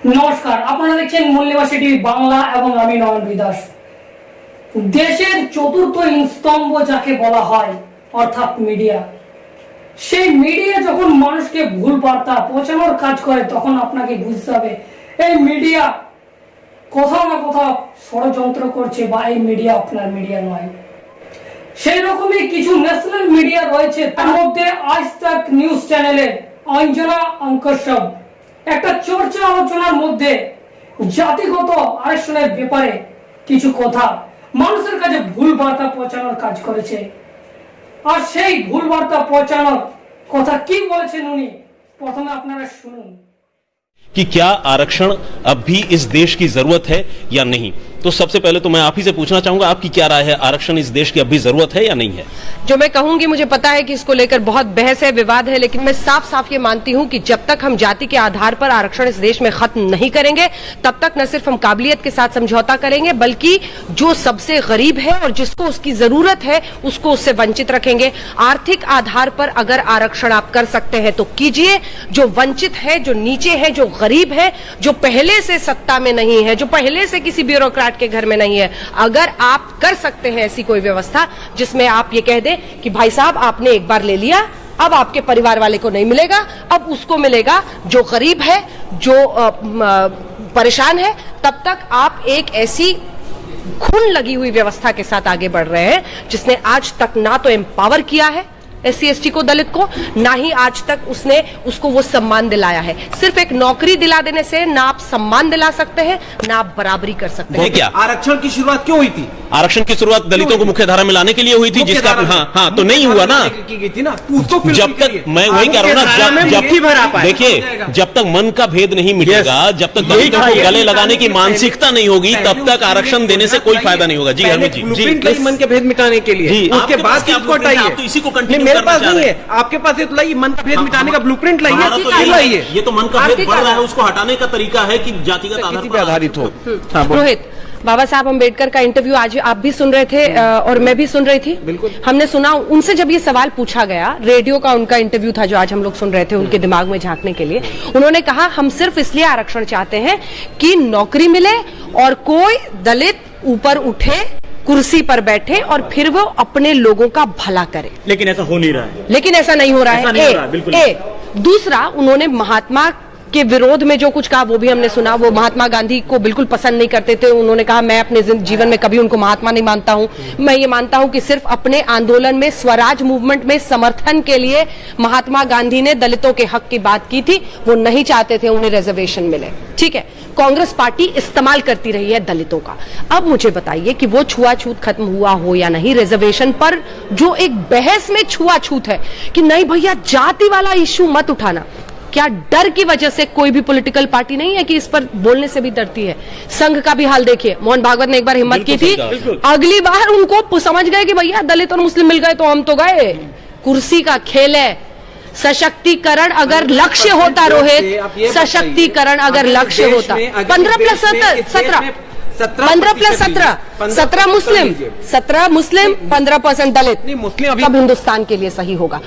নমস্কার, আপনারা দেখছেন মূল্যবাসী টিভি বাংলা এবং আমি নয়ন বিদাস। দেশের চতুর্থ স্তম্ভ যাকে বলা হয় অর্থাৎ মিডিয়া, সেই মিডিয়া যখন মানুষকে ভুল বার্তা পৌঁছানোর কাজ করে তখন আপনাকে বুঝতে হবে এই মিডিয়া কোথাও না কোথাও ষড়যন্ত্র করছে বা এই মিডিয়া আপনার মিডিয়া নয়। সেই রকমই কিছু ন্যাশনাল মিডিয়া রয়েছে, তার মধ্যে আজ তাক নিউজ চ্যানেলের অঞ্জনা অঙ্কসব একটা চর্চা আলোচনার মধ্যে জাতিগত আরেকশনের ব্যাপারে কিছু কথা মানুষের কাছে ভুল বার্তা পৌঁছানোর কাজ করেছে। আর সেই ভুল বার্তা পৌঁছানোর কথা কি বলেছেন উনি, প্রথমে আপনারা শুনুন। कि क्या आरक्षण अब भी इस देश की जरूरत है या नहीं। तो सबसे पहले तो मैं आप ही से पूछना चाहूंगा, आपकी क्या राय है, आरक्षण इस देश की अब भी जरूरत है या नहीं है? जो मैं कहूंगी, मुझे पता है कि इसको लेकर बहुत बहस है, विवाद है, लेकिन मैं साफ साफ ये मानती हूं कि जब तक हम जाति के आधार पर आरक्षण इस देश में खत्म नहीं करेंगे तब तक न सिर्फ हम काबिलियत के साथ समझौता करेंगे बल्कि जो सबसे गरीब है और जिसको उसकी जरूरत है उसको उससे वंचित रखेंगे। आर्थिक आधार पर अगर आरक्षण आप कर सकते हैं तो कीजिए। जो वंचित है, जो नीचे है, जो गरीब है, जो पहले से सत्ता में नहीं है, जो पहले से किसी ब्यूरोक्रेट के घर में नहीं है, अगर आप कर सकते हैं ऐसी कोई व्यवस्था जिसमें आप ये कह दें कि भाई साहब आपने एक बार ले लिया, अब आपके परिवार वाले को नहीं मिलेगा, अब उसको मिलेगा, जो गरीब है, जो परेशान है, तब तक आप एक ऐसी खून लगी हुई व्यवस्था के साथ आगे बढ़ रहे हैं जिसने आज तक ना तो एम्पावर किया है SC ST को, दलित को, ना ही आज तक उसने उसको वो सम्मान दिलाया है। सिर्फ एक नौकरी दिला देने से ना आप सम्मान दिला सकते हैं ना आप बराबरी कर सकते हैं। क्या आरक्षण की शुरुआत क्यों हुई थी? आरक्षण की शुरुआत दलितों को मुख्य धारा में लाने के लिए हुई थी, जिसका हाँ तो नहीं हुआ ना, की गई थी ना, उसको जब तक मैं वही कह रहा हूँ ना, देखिए जब तक मन का भेद नहीं मिटेगा, जब तक दलितों को गले लगाने की मानसिकता नहीं होगी तब तक आरक्षण देने से कोई फायदा नहीं होगा। जी हरमीत जी, मन के भेद मिटाने के लिए उसके बाद इसी को कंटिन्यू मेरे पास नहीं है, आपके पास ये तो लाइए, मन का भेद मिटाने का ब्लूप्रिंट लाइए। ये तो मन का भेद बढ़ रहा है, उसको हटाने का तरीका है कि जातिगत आधार पर आधारित हो। रोहित, बाबा साहब अम्बेडकर का इंटरव्यू आज आप भी सुन रहे थे और मैं भी सुन रही थी। बिल्कुल। हमने सुना उनसे, जब ये सवाल पूछा गया, रेडियो का उनका इंटरव्यू था जो आज हम लोग सुन रहे थे उनके दिमाग में झांकने के लिए, उन्होंने कहा हम सिर्फ इसलिए आरक्षण चाहते हैं कि नौकरी मिले और कोई दलित ऊपर उठे, कुर्सी पर बैठे और फिर वो अपने लोगों का भला करे। लेकिन ऐसा हो नहीं रहा है, लेकिन ऐसा नहीं हो रहा है। दूसरा, उन्होंने महात्मा के विरोध में जो कुछ कहा वो भी हमने सुना। वो महात्मा गांधी को बिल्कुल पसंद नहीं करते थे। उन्होंने कहा मैं अपने जीवन में कभी उनको महात्मा नहीं मानता हूं, मैं ये मानता हूं कि सिर्फ अपने आंदोलन में, स्वराज मूवमेंट में समर्थन के लिए महात्मा गांधी ने दलितों के हक की बात की थी। वो नहीं चाहते थे उन्हें रिजर्वेशन मिले, ठीक है। कांग्रेस पार्टी इस्तेमाल करती रही है दलितों का। अब मुझे बताइए कि वो छुआछूत खत्म हुआ हो या नहीं रिजर्वेशन पर, जो एक बहस में छुआछूत है कि नहीं भैया जाति वाला इश्यू मत उठाना। क्या डर की वजह से कोई भी पॉलिटिकल पार्टी नहीं है कि इस पर बोलने से भी डरती है? संघ का भी हाल देखिए, मोहन भागवत ने एक बार हिम्मत की थी, अगली बार उनको समझ गए कि भैया दलित और मुस्लिम मिल गए तो हम तो गए। कुर्सी का खेल है। सशक्तिकरण अगर लक्ष्य होता, रोहित, सशक्तिकरण अगर लक्ष्य होता, 15+17 मुस्लिम 15% दलित, तब हिंदुस्तान के लिए सही होगा।